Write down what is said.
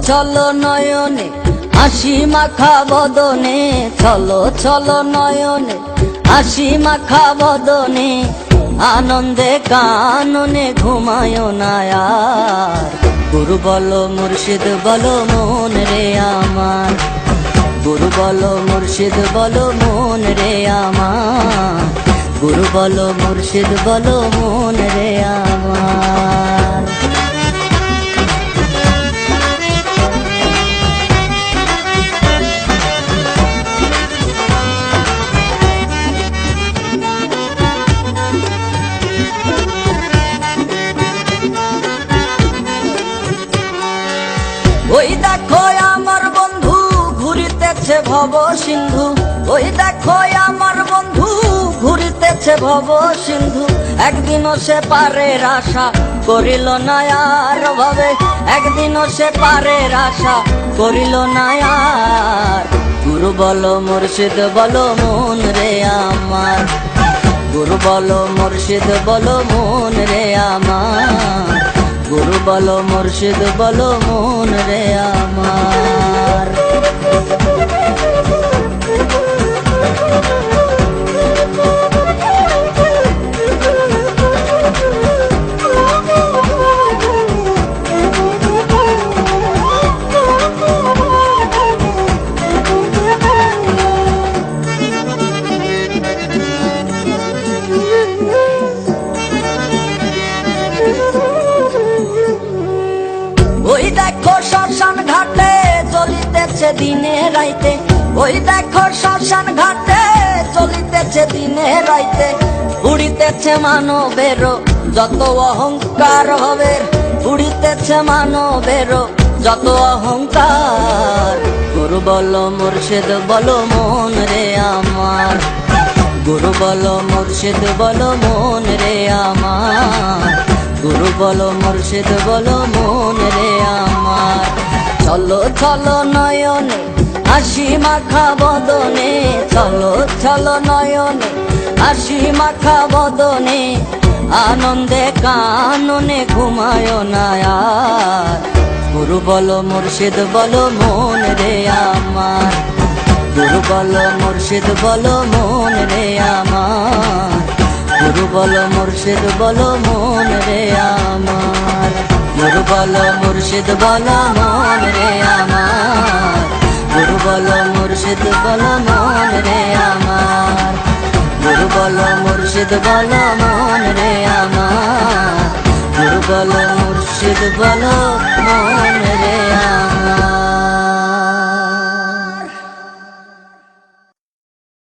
চলো নয়নে হাসি মাখা বদনে, চলো চলো নয়নে হাসি মাখা বদনে, আনন্দে কাননে ঘুমায় না আর। গুরু বলো মুর্শিদ বলো মন রে আমার, গুরু বলো মুর্শিদ বলো মন রে আমার, গুরু বলো মুর্শিদ বলো মন রে আমার। ওই দেখো আমার বন্ধু ঘুরিতেছে ভব সিন্ধু, ওই দেখো আমার বন্ধু ঘুরিতেছে ভব সিন্ধু, একদিনও সে পারের আশা করিল না আর ভাবে, একদিনও সে পারের আশা করিল না আর। গুরু বলো মুর্শিদ বলো মন রে আমার, গুরু বলো মুর্শিদ বলো মন রে আমার, গুরু বলো মুর্শিদ বলো মন রে আমার। ওই দেখো শ্মশান ঘাটে চলিতেছে দিনে রাইতে, ওই দেখো শ্মশান ঘাটে চলিতেছে দিনে রাইতে, উড়িতেছে মানবের যত অহংকার হবে, উড়িতেছে মানবের যত অহংকার। গুরু বলো মুর্শিদ বলো মন রে আমার, গুরু বলো মুর্শিদ বলো মন রে আমার, গুরু বলো মুর্শিদ বলো মন রে আমার। চলো চলো নয়নে হাসি মাখা বদনে, চলো চলো নয়নে হাসি মাখা বদনে, আনন্দে কাননে ঘুমায় না আর। গুরু বলো মুর্শিদ বলো মন রে আমার, গুরু বলো মুর্শিদ বলো মন রে আমার, গুরু বলো মুর্শিদ বলো মন রে আমার, গুরু বলো মুর্শিদ বলো মন রে আমার, গুরু বলো মুর্শিদ বলো মন রে আমার, গুরু বলো মুর্শিদ বলো মন রে আমার, গুরু বলো মুর্শিদ বলো মন